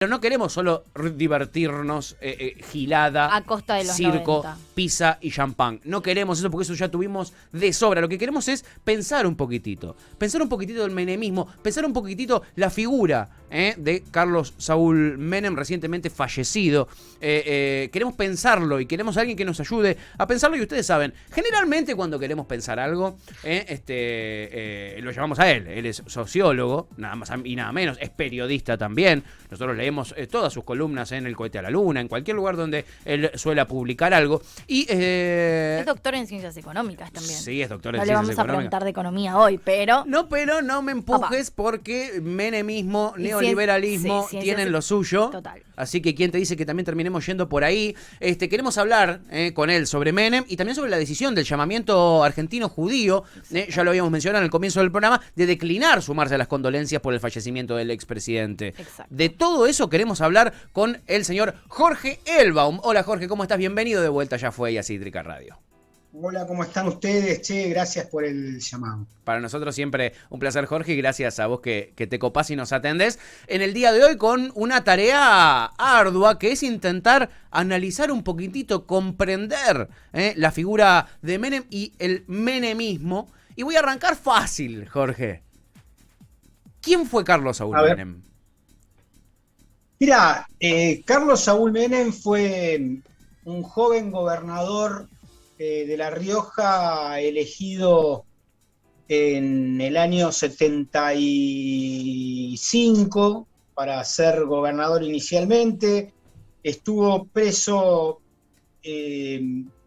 Pero no queremos solo divertirnos, gilada, A costa de los circo, 90. pizza y champán. No queremos eso porque eso ya tuvimos de sobra. Lo que queremos es pensar un poquitito. Pensar un poquitito del menemismo, pensar un poquitito la figura de Carlos Saúl Menem, recientemente fallecido. Queremos pensarlo y queremos a alguien que nos ayude a pensarlo. Y ustedes saben, generalmente cuando queremos pensar algo, lo llamamos a él. Él es sociólogo, nada más y nada menos, es periodista también. Nosotros leemos todas sus columnas en El Cohete a la Luna, en cualquier lugar donde él suele publicar algo. Y es doctor en ciencias económicas también. Sí, es doctor en no ciencias económicas. No le vamos a preguntar de economía hoy, pero... No, no me empujes porque menemismo, neoliberalismo tienen lo suyo. Total. Así que quién te dice que también terminemos yendo por ahí. Queremos hablar con él sobre Menem y también sobre la decisión del llamamiento argentino judío, ya lo habíamos mencionado en el comienzo del programa, de declinar sumarse a las condolencias por el fallecimiento del expresidente. Exacto. De todo eso queremos hablar con el señor Jorge Elbaum. Hola Jorge, ¿cómo estás? Bienvenido de vuelta, Ya Fue a Cítrica Radio. Hola, ¿cómo están ustedes? Che, gracias por el llamado. Para nosotros siempre un placer, Jorge, y gracias a vos que te copás y nos atendés en el día de hoy con una tarea ardua que es intentar analizar un poquitito, comprender la figura de Menem y el menemismo. Y voy a arrancar fácil, Jorge. ¿Quién fue Carlos Saúl Menem? Mirá, Carlos Saúl Menem fue un joven gobernador de La Rioja elegido en el año 75 para ser gobernador inicialmente. Estuvo preso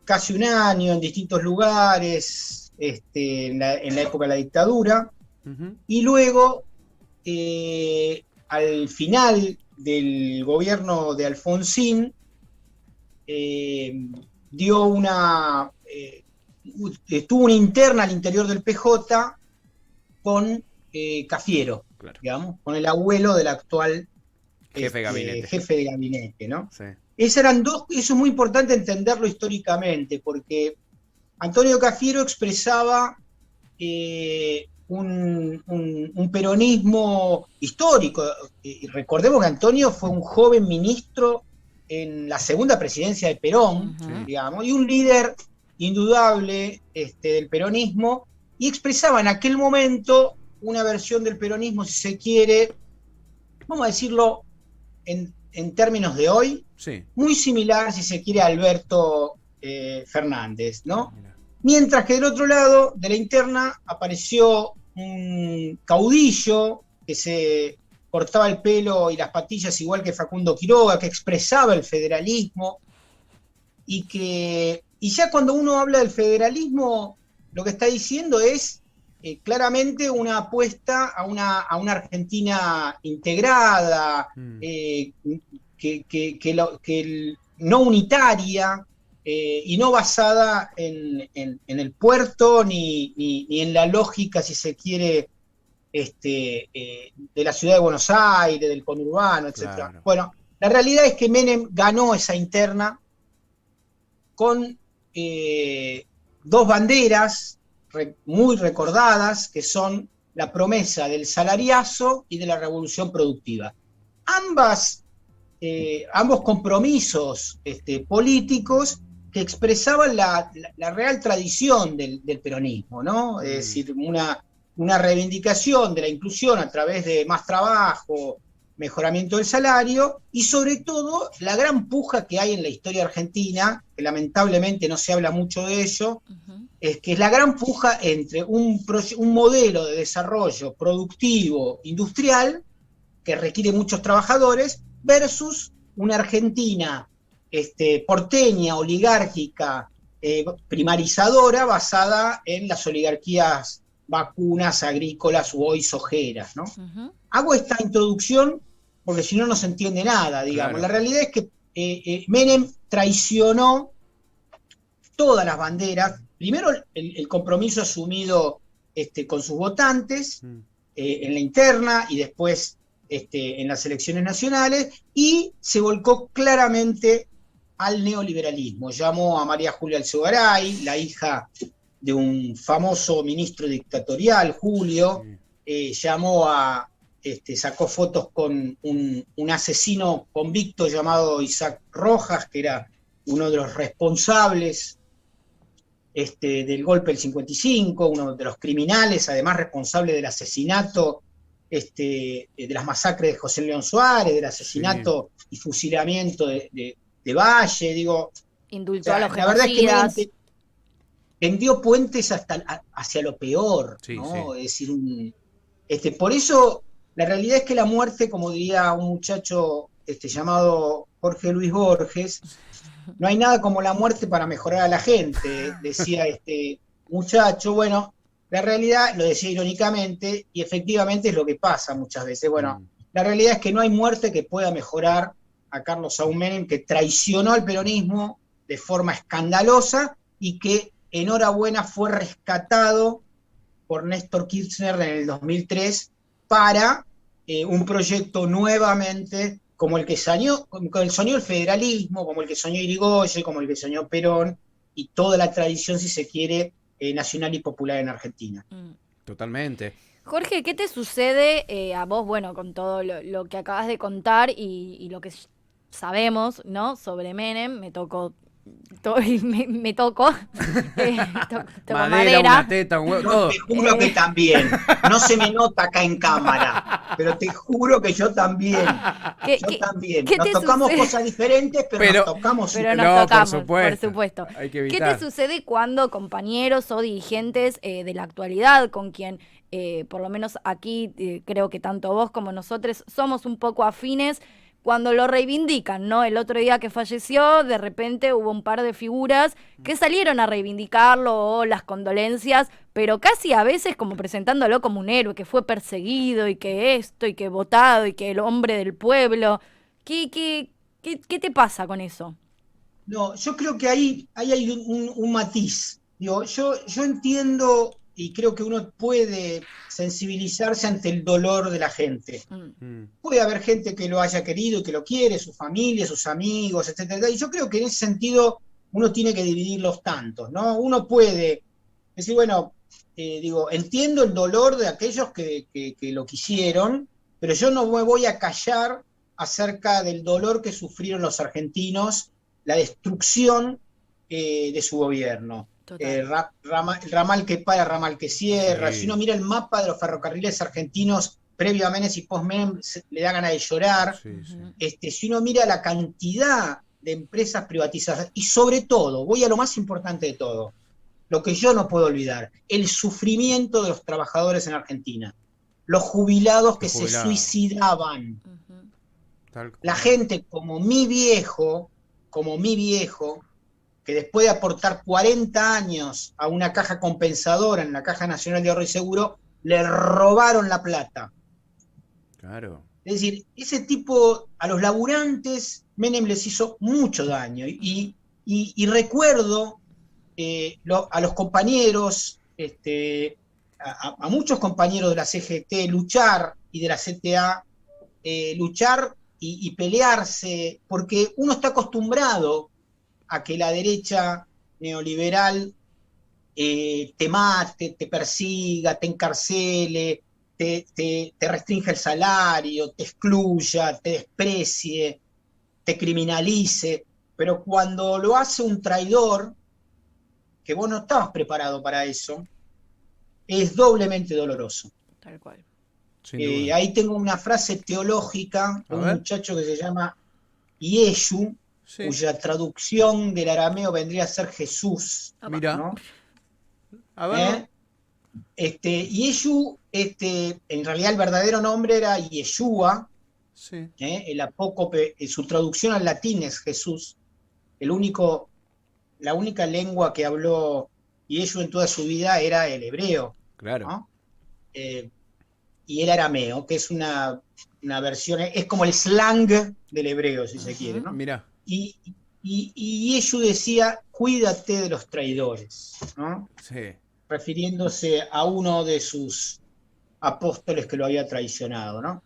casi un año en distintos lugares en la época de la dictadura. Uh-huh. Y luego, al final del gobierno de Alfonsín, tuvo una interna al interior del PJ con Cafiero, claro, digamos, con el abuelo del actual jefe de gabinete, ¿no? Sí. Eso es muy importante entenderlo históricamente, porque Antonio Cafiero expresaba un peronismo histórico. Recordemos que Antonio fue un joven ministro en la segunda presidencia de Perón, uh-huh, digamos, y un líder indudable del peronismo, y expresaba en aquel momento una versión del peronismo, si se quiere, vamos a decirlo en términos de hoy, sí, muy similar, si se quiere, a Alberto Fernández, ¿no? Mientras que del otro lado de la interna apareció un caudillo que se cortaba el pelo y las patillas igual que Facundo Quiroga, que expresaba el federalismo, y ya cuando uno habla del federalismo, lo que está diciendo es claramente una apuesta a una Argentina integrada, no unitaria, y no basada en el puerto ni en la lógica, si se quiere, de la ciudad de Buenos Aires, del conurbano, etc. Claro. Bueno, la realidad es que Menem ganó esa interna con dos banderas muy recordadas, que son la promesa del salariazo y de la revolución productiva. Ambos compromisos políticos que expresaban la real tradición del peronismo, ¿no? Es decir, una reivindicación de la inclusión a través de más trabajo, mejoramiento del salario, y sobre todo la gran puja que hay en la historia argentina, que lamentablemente no se habla mucho de ello, uh-huh, es que es la gran puja entre un modelo de desarrollo productivo, industrial, que requiere muchos trabajadores, versus una Argentina porteña, oligárquica, primarizadora, basada en las oligarquías vacunas, agrícolas u hoy sojeras, ¿no? Uh-huh. Hago esta introducción porque si no, no se entiende nada, digamos. Claro. La realidad es que Menem traicionó todas las banderas. Primero, el compromiso asumido con sus votantes en la interna y después en las elecciones nacionales, y se volcó claramente al neoliberalismo. Llamó a María Julia Alzogaray, la hija de un famoso ministro dictatorial, Julio, llamó a sacó fotos con un asesino convicto llamado Isaac Rojas, que era uno de los responsables del golpe del 55, uno de los criminales, además responsable del asesinato, de las masacres de José León Suárez, del asesinato y fusilamiento de Valle, digo. Indultó a los la verdad es que genocidas. tendió puentes hacia lo peor, ¿no? Es decir, por eso la realidad es que la muerte, como diría un muchacho llamado Jorge Luis Borges, no hay nada como la muerte para mejorar a la gente, decía este muchacho. Bueno, la realidad, lo decía irónicamente, y efectivamente es lo que pasa muchas veces. Bueno, la realidad es que no hay muerte que pueda mejorar a Carlos Saúl Menem, que traicionó al peronismo de forma escandalosa y que enhorabuena fue rescatado por Néstor Kirchner en el 2003 para un proyecto nuevamente como el que soñó el federalismo, como el que soñó Irigoyen, como el que soñó Perón, y toda la tradición, si se quiere, nacional y popular en Argentina. Totalmente. Jorge, ¿qué te sucede a vos, bueno, con todo lo que acabas de contar y lo que sabemos, ¿no? Sobre Menem? Me tocó Madera, una teta, un huevo, todo. Te juro que también. No se me nota acá en cámara, pero te juro que yo también. Yo también. Nos tocamos cosas diferentes, pero nos tocamos. Pero nos tocamos, por supuesto. Hay que evitar. ¿Qué te sucede cuando compañeros o dirigentes de la actualidad, con quien por lo menos aquí creo que tanto vos como nosotros somos un poco afines, cuando lo reivindican, ¿no? El otro día que falleció, de repente hubo un par de figuras que salieron a reivindicarlo o las condolencias, pero casi a veces como presentándolo como un héroe, que fue perseguido y que esto y que votado y que el hombre del pueblo. ¿Qué te pasa con eso? No, yo creo que ahí hay un matiz. Digo, yo entiendo y creo que uno puede sensibilizarse ante el dolor de la gente. Puede haber gente que lo haya querido y que lo quiere, su familia, sus amigos, etcétera. Y yo creo que en ese sentido uno tiene que dividir los tantos, ¿no? Uno puede decir, bueno, entiendo el dolor de aquellos que lo quisieron, pero yo no me voy a callar acerca del dolor que sufrieron los argentinos, la destrucción de su gobierno. Ramal que para, ramal que cierra. Si uno mira el mapa de los ferrocarriles argentinos previo a Menem y post Menem, le da ganas de llorar. Si uno mira la cantidad de empresas privatizadas, y sobre todo, voy a lo más importante de todo, lo que yo no puedo olvidar, el sufrimiento de los trabajadores en Argentina, los jubilados que se suicidaban. La gente como mi viejo, que después de aportar 40 años a una caja compensadora en la Caja Nacional de Ahorro y Seguro, le robaron la plata. Claro. Es decir, ese tipo, a los laburantes, Menem les hizo mucho daño. Y recuerdo a los compañeros, a muchos compañeros de la CGT luchar y de la CTA, luchar y pelearse, porque uno está acostumbrado a que la derecha neoliberal te mate, te persiga, te encarcele, te restringe el salario, te excluya, te desprecie, te criminalice, pero cuando lo hace un traidor, que vos no estabas preparado para eso, es doblemente doloroso. Tal cual. Ahí tengo una frase teológica de un muchacho que se llama Yeshu, cuya traducción del arameo vendría a ser Jesús. Mira. ¿no? A ver. Yeshu, en realidad el verdadero nombre era Yeshua. Sí. El apócope, su traducción al latín es Jesús. La única lengua que habló Yeshu en toda su vida era el hebreo. Claro. ¿no? Y el arameo, que es una versión, es como el slang del hebreo, si se quiere, ¿no? Mira. Y Yeshu decía, cuídate de los traidores, ¿no? Sí. Refiriéndose a uno de sus apóstoles que lo había traicionado, ¿no?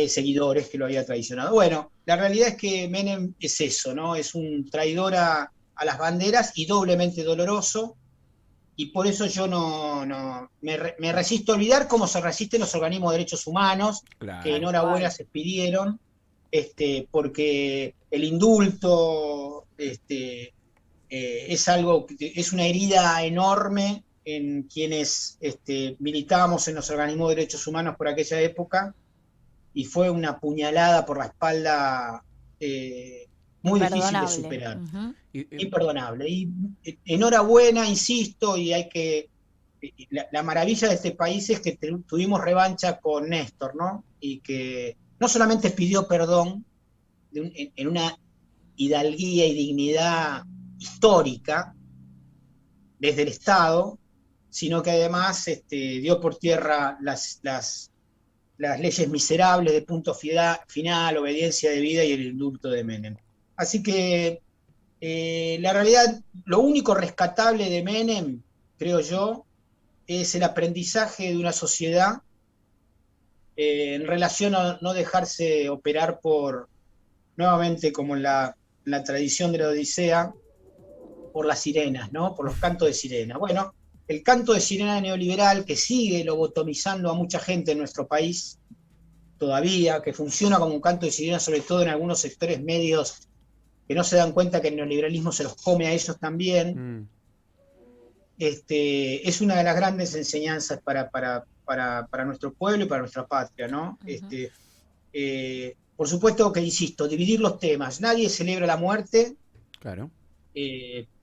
Seguidores que lo había traicionado. Bueno, la realidad es que Menem es eso, ¿no? Es un traidor a las banderas y doblemente doloroso. y por eso yo me resisto a olvidar cómo se resisten los organismos de derechos humanos, Claro. que enhorabuena se pidieron, porque el indulto es algo, es una herida enorme en quienes militábamos en los organismos de derechos humanos por aquella época, y fue una puñalada por la espalda muy difícil de superar. Imperdonable. Y enhorabuena, insisto, y hay que... La maravilla de este país es que tuvimos revancha con Néstor, ¿no? Y que no solamente pidió perdón en una hidalguía y dignidad histórica desde el Estado, sino que además dio por tierra las leyes miserables de punto final, obediencia debida y el indulto de Menem. Así que la realidad, lo único rescatable de Menem, creo yo, es el aprendizaje de una sociedad en relación a no dejarse operar nuevamente como en la tradición de la Odisea, por las sirenas, ¿no? Por los cantos de sirena. Bueno, el canto de sirena neoliberal que sigue lobotomizando a mucha gente en nuestro país todavía, que funciona como un canto de sirena, sobre todo en algunos sectores medios que no se dan cuenta que el neoliberalismo se los come a ellos también. Es una de las grandes enseñanzas para nuestro pueblo y para nuestra patria, ¿no? Por supuesto que, insisto, dividir los temas. Nadie celebra la muerte, claro,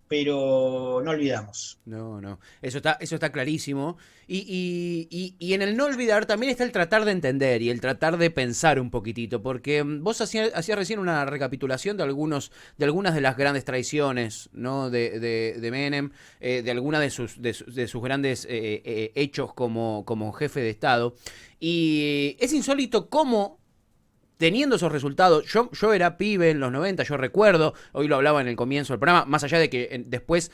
pero no olvidamos. No. Eso está clarísimo. Y en el no olvidar también está el tratar de entender y el tratar de pensar un poquitito, porque vos hacías recién una recapitulación de algunas de las grandes traiciones, ¿no? de Menem, de algunas de sus grandes hechos como jefe de Estado. Y es insólito cómo, teniendo esos resultados, yo era pibe en los 90, yo recuerdo, hoy lo hablaba en el comienzo del programa, más allá de que después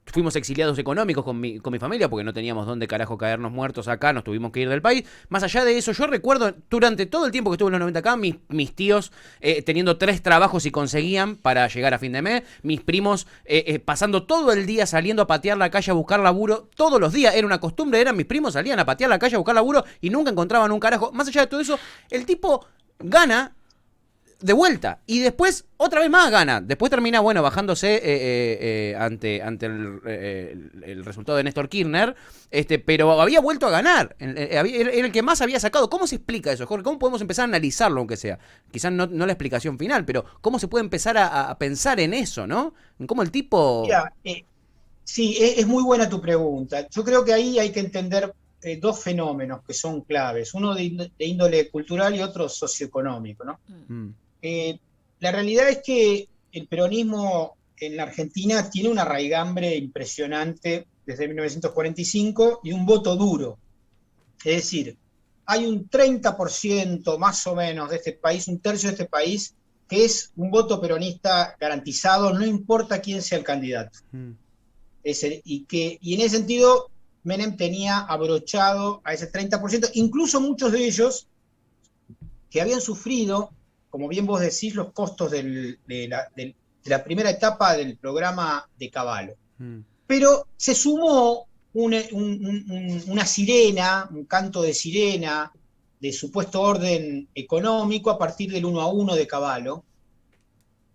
fuimos exiliados económicos con mi familia, porque no teníamos dónde carajo caernos muertos acá, nos tuvimos que ir del país. Más allá de eso, yo recuerdo durante todo el tiempo que estuve en los 90 acá, mis tíos teniendo 3 trabajos y conseguían para llegar a fin de mes, mis primos pasando todo el día saliendo a patear la calle a buscar laburo, todos los días, era una costumbre, mis primos salían a patear la calle a buscar laburo y nunca encontraban un carajo. Más allá de todo eso, el tipo gana de vuelta y después otra vez más gana, después termina bajándose ante el resultado de Néstor Kirchner, pero había vuelto a ganar, era el que más había sacado. ¿Cómo se explica eso, Jorge? ¿Cómo podemos empezar a analizarlo, aunque sea? Quizás no la explicación final, pero ¿cómo se puede empezar a pensar en eso, ¿no? En cómo el tipo... Mira, sí, es muy buena tu pregunta. Yo creo que ahí hay que entender 2 fenómenos que son claves, uno de índole cultural y otro socioeconómico, ¿no? La realidad es que el peronismo en la Argentina tiene una raigambre impresionante desde 1945 y un voto duro. Es decir, hay un 30% más o menos de este país, un tercio de este país, que es un voto peronista garantizado, no importa quién sea el candidato. Y en ese sentido, Menem tenía abrochado a ese 30%, incluso muchos de ellos que habían sufrido, como bien vos decís, los costos de la primera etapa del programa de Cavallo. Pero se sumó una sirena, un canto de sirena, de supuesto orden económico a partir del 1 a 1 de Cavallo,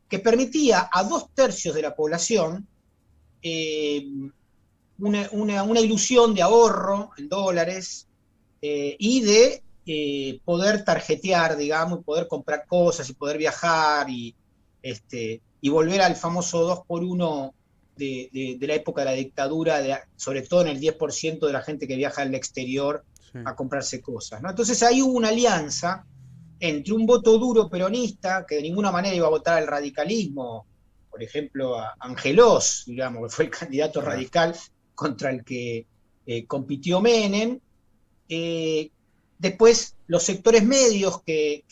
que permitía a 2/3 de la población una ilusión de ahorro en dólares y de poder tarjetear, digamos, y poder comprar cosas y poder viajar y volver al famoso 2x1 de la época de la dictadura, sobre todo en el 10% de la gente que viaja al exterior a comprarse cosas, ¿no? Entonces ahí hubo una alianza entre un voto duro peronista, que de ninguna manera iba a votar al radicalismo, por ejemplo a Angelós, digamos, que fue el candidato radical contra el que compitió Menem. Después los sectores medios que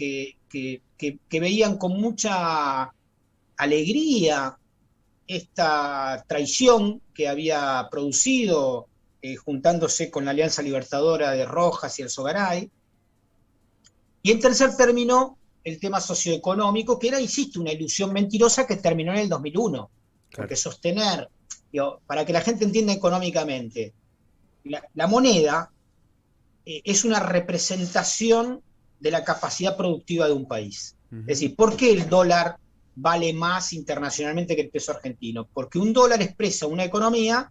veían con mucha alegría esta traición que había producido juntándose con la Alianza Libertadora de Rojas y el Sogaray. Y en tercer término, el tema socioeconómico, que era, insisto, una ilusión mentirosa que terminó en el 2001. Porque sostener Digo, para que la gente entienda económicamente, la moneda es una representación de la capacidad productiva de un país. Es decir, ¿por qué el dólar vale más internacionalmente que el peso argentino? Porque un dólar expresa una economía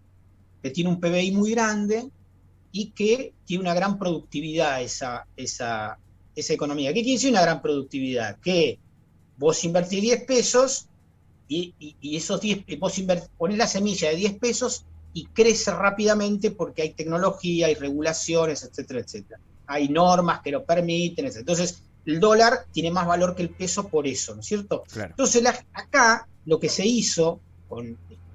que tiene un PBI muy grande y que tiene una gran productividad esa economía. ¿Qué quiere decir una gran productividad? Que vos invertís 10 pesos y esos 10, vos ponés la semilla de 10 pesos y crece rápidamente porque hay tecnología, hay regulaciones, etcétera, etcétera. Hay normas que lo permiten, etcétera. Entonces, el dólar tiene más valor que el peso por eso, ¿no es cierto? Claro. Entonces, acá lo que se hizo,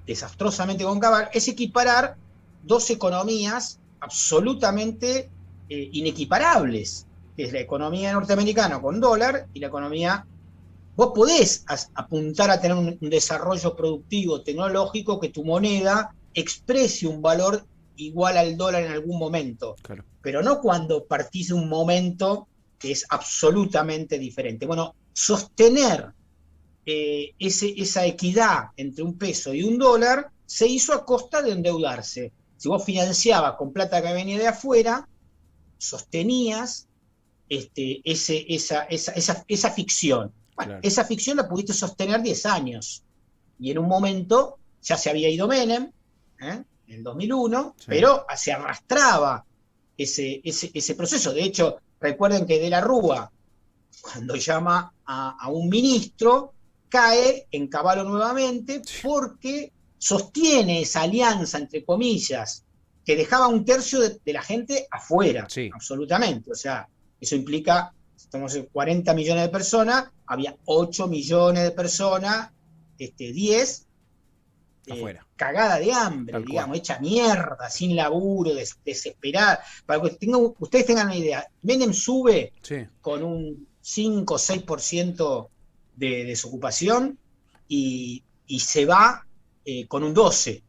desastrosamente con Cabal, es equiparar dos economías absolutamente inequiparables, que es la economía norteamericana con dólar y la economía... Vos podés apuntar a tener un desarrollo productivo, tecnológico, que tu moneda exprese un valor igual al dólar en algún momento, Claro. pero no cuando partís de un momento que es absolutamente diferente. Bueno, sostener esa equidad entre un peso y un dólar se hizo a costa de endeudarse. Si vos financiabas con plata que venía de afuera, sostenías esa ficción. Bueno, Claro. esa ficción la pudiste sostener 10 años. Y en un momento ya se había ido Menem, en el 2001, Sí. pero se arrastraba ese proceso. De hecho, recuerden que De la Rúa, cuando llama a un ministro, cae en Cavallo nuevamente porque sostiene esa alianza, entre comillas, que dejaba un tercio de la gente afuera, Sí. absolutamente. O sea, eso implica, estamos en 40 millones de personas, había 8 millones de personas, 10, Afuera. cagada de hambre, Tal digamos, cual. hecha mierda, sin laburo, desesperada. Para que ustedes tengan una idea, Menem sube Sí. con un 5 o 6% de desocupación y se va con un 12%.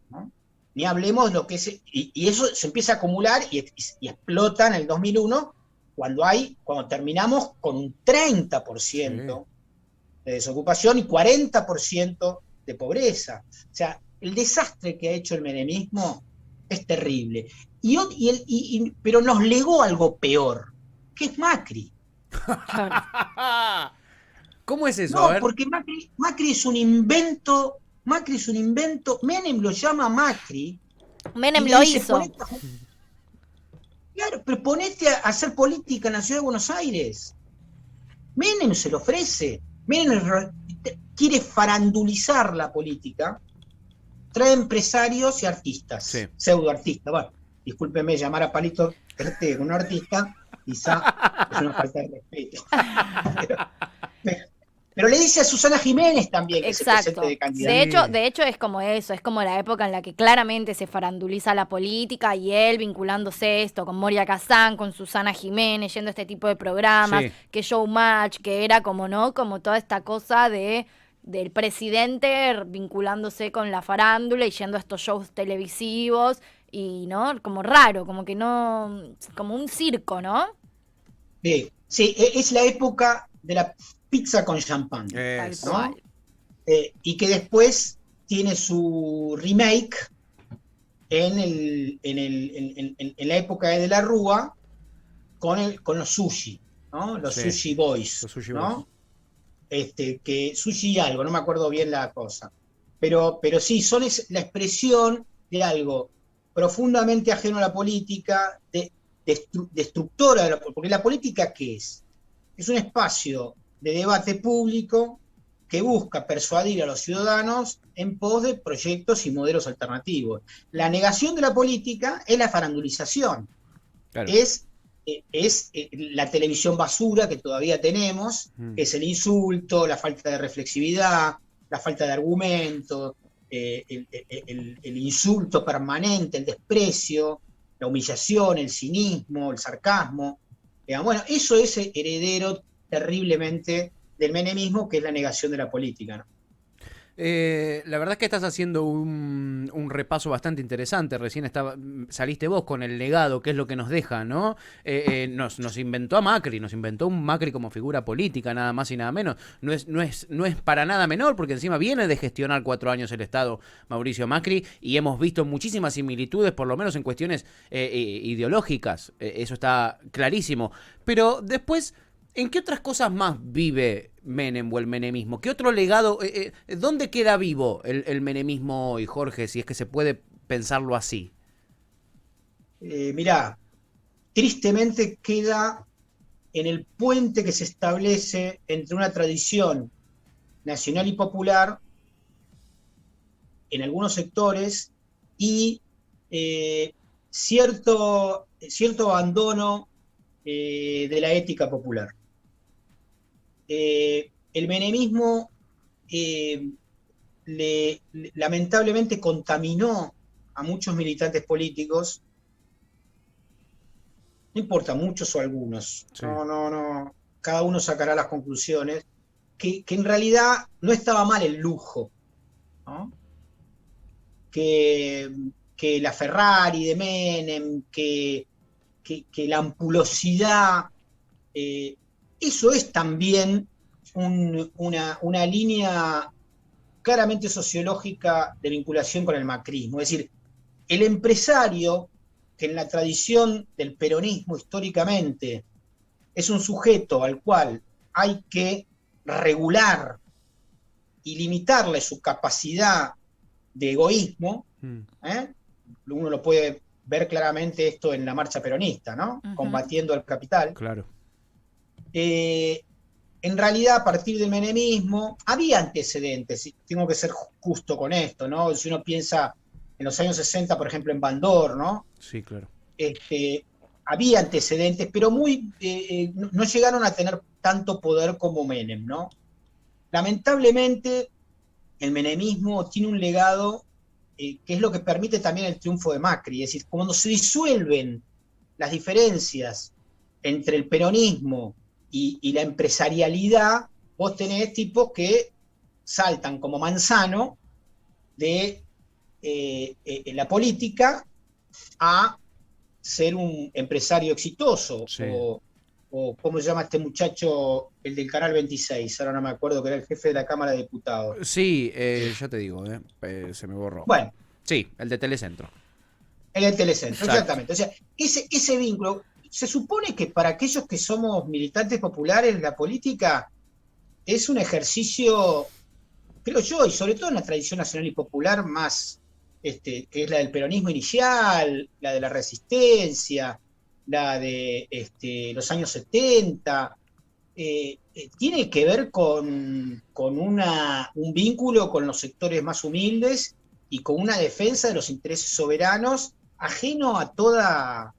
¿No? Ni hablemos de lo que es, y eso se empieza a acumular y explota en el 2001 cuando terminamos con un 30% de desocupación y 40% de pobreza. O sea, el desastre que ha hecho el menemismo es terrible. Pero nos legó algo peor, que es Macri. Claro. ¿Cómo es eso? A No, ver. porque Macri es un invento, Menem lo llama Macri. Menem y le lo dice, hizo. Claro, pero ponete a hacer política en la ciudad de Buenos Aires. Menem se lo ofrece. Menem quiere farandulizar la política, trae empresarios y artistas, Sí. pseudoartistas. Bueno, discúlpeme llamar a Palito Ortega un artista, quizá es una falta de respeto. Pero le dice a Susana Jiménez también que se presente Exacto. de candidata. De hecho es como eso, es como la época en la que claramente se faranduliza la política y él vinculándose esto con Moria Kazán, con Susana Jiménez, yendo a este tipo de programas, Sí. que Showmatch, que era como, ¿no? Como toda esta cosa del presidente vinculándose con la farándula y yendo a estos shows televisivos y, ¿no? Como raro, como que no, como un circo, ¿no? Sí, es la época de la pizza con champán. Tal Eso. cual. Y que después tiene su remake en la época de la Rúa con los sushi, ¿no? Los Sí. sushi boys, Los Sushi ¿no? Boys. Que sushi y algo, no me acuerdo bien la cosa. Pero sí, son la expresión de algo profundamente ajeno a la política, destructora, porque la política, ¿qué es? Es un espacio de debate público que busca persuadir a los ciudadanos en pos de proyectos y modelos alternativos. La negación de la política es la farandulización, Claro. es la televisión basura que todavía tenemos, que es el insulto, la falta de reflexividad, la falta de argumento, el insulto permanente, el desprecio, la humillación, el cinismo, el sarcasmo. Bueno, eso es heredero terriblemente del menemismo, que es la negación de la política, ¿no? La verdad es que estás haciendo un repaso bastante interesante. Recién saliste vos con el legado, que es lo que nos deja, ¿no? Nos inventó a Macri, nos inventó un Macri como figura política, nada más y nada menos. No es para nada menor, porque encima viene de gestionar 4 años el Estado Mauricio Macri, y hemos visto muchísimas similitudes, por lo menos en cuestiones ideológicas. Eso está clarísimo. Pero después, ¿en qué otras cosas más vive Menem o el menemismo? ¿Qué otro legado? ¿Dónde queda vivo el menemismo hoy, Jorge, si es que se puede pensarlo así? Mirá, tristemente queda en el puente que se establece entre una tradición nacional y popular en algunos sectores y cierto abandono de la ética popular. El menemismo lamentablemente contaminó a muchos militantes políticos, no importa, muchos o algunos, Sí. no, cada uno sacará las conclusiones, que en realidad no estaba mal el lujo, ¿no? Que la Ferrari de Menem, que la ampulosidad, eso es también una línea claramente sociológica de vinculación con el macrismo. Es decir, el empresario, que en la tradición del peronismo históricamente es un sujeto al cual hay que regular y limitarle su capacidad de egoísmo, uno lo puede ver claramente esto en la marcha peronista, ¿no? Combatiendo al capital. Claro. En realidad, a partir del menemismo, había antecedentes, y tengo que ser justo con esto, ¿no? Si uno piensa en los años 60, por ejemplo, en Bandor, ¿no? Sí, claro. Había antecedentes, pero no llegaron a tener tanto poder como Menem, ¿no? Lamentablemente, el menemismo tiene un legado que es lo que permite también el triunfo de Macri. Es decir, cuando se disuelven las diferencias entre el peronismo y la empresarialidad, vos tenés tipos que saltan como manzano de la política a ser un empresario exitoso. Sí. O ¿cómo se llama este muchacho, el del Canal 26? Ahora no me acuerdo, que era el jefe de la Cámara de Diputados. Sí, ya te digo, se me borró. Bueno. Sí, el de Telecentro. En el Telecentro, Exacto. exactamente. O sea, ese vínculo, se supone que para aquellos que somos militantes populares, la política es un ejercicio, creo yo, y sobre todo en la tradición nacional y popular más, que es la del peronismo inicial, la de la resistencia, la de los años 70, tiene que ver con un vínculo con los sectores más humildes y con una defensa de los intereses soberanos ajeno a toda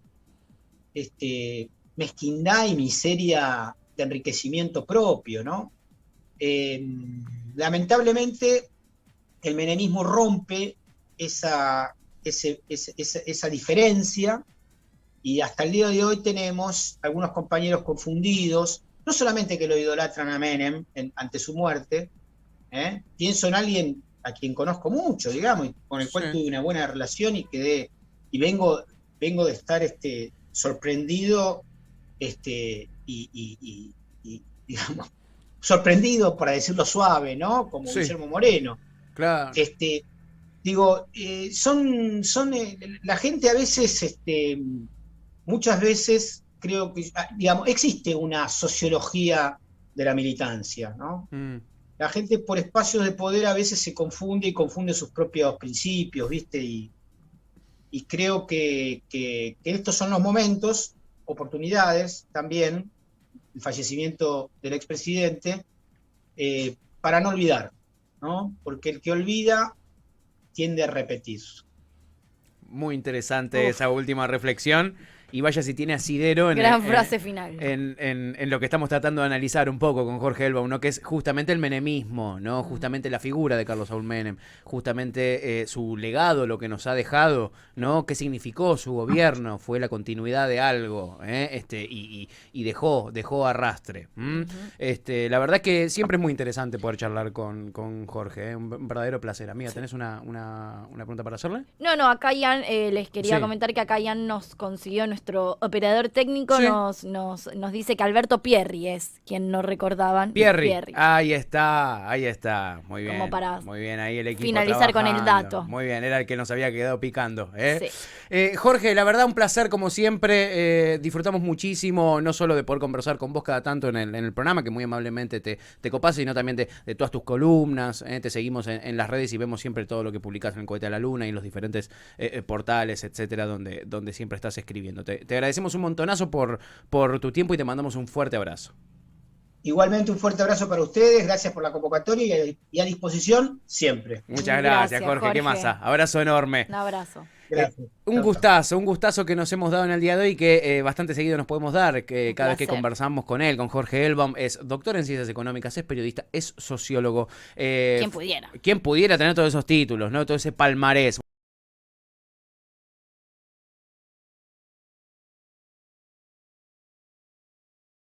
mezquindad y miseria de enriquecimiento propio, ¿no? Lamentablemente, el menemismo rompe esa diferencia, y hasta el día de hoy tenemos algunos compañeros confundidos, no solamente que lo idolatran a Menem ante su muerte, pienso en alguien a quien conozco mucho, digamos, y con el cual tuve una buena relación y vengo de estar sorprendido, y digamos, sorprendido, para decirlo suave, ¿no? Como Guillermo Moreno. Claro. Digo, la gente a veces, muchas veces creo que, digamos, existe una sociología de la militancia, ¿no? La gente por espacios de poder a veces se confunde y confunde sus propios principios, ¿viste? Y creo que estos son los momentos, oportunidades también, el fallecimiento del expresidente, para no olvidar, ¿no? Porque el que olvida tiende a repetir. Muy interesante esa última reflexión. y vaya si tiene asidero Gran frase final. en lo que estamos tratando de analizar un poco con Jorge Elbaum, ¿no? Que es justamente el menemismo, ¿no? Justamente la figura de Carlos Saúl Menem, justamente su legado, lo que nos ha dejado, ¿no? ¿Qué significó su gobierno? Fue la continuidad de algo, y dejó arrastre. La verdad que siempre es muy interesante poder charlar con Jorge, un verdadero placer. Amiga, ¿tenés una pregunta para hacerle? No, acá Ian, les quería Sí. comentar que acá Ian nos consiguió, nuestro operador técnico, Sí. nos dice que Alberto Pierri es quien no recordaban. Pierri. Ahí está. Muy bien. Como para muy bien, ahí el equipo finalizar con el trabajando. dato. Muy bien, era el que nos había quedado picando. Sí. Jorge, la verdad, un placer como siempre. Disfrutamos muchísimo, no solo de poder conversar con vos cada tanto en el programa, que muy amablemente te copás, sino también de todas tus columnas. Te seguimos en las redes y vemos siempre todo lo que publicás en el Cohete a la Luna y en los diferentes portales, etcétera, donde siempre estás escribiendo. Te agradecemos un montonazo por tu tiempo y te mandamos un fuerte abrazo. Igualmente un fuerte abrazo para ustedes, gracias por la convocatoria y a disposición siempre. Muchas gracias, Gracias, Jorge. ¿Qué Jorge. más? Abrazo enorme. Un abrazo. Gracias. Un gustazo que nos hemos dado en el día de hoy, que bastante seguido nos podemos dar, que cada vez que placer. conversamos con él, con Jorge Elbaum. Es doctor en ciencias económicas, es periodista, es sociólogo. Quien pudiera. Quien pudiera tener todos esos títulos, ¿no? Todo ese palmarés.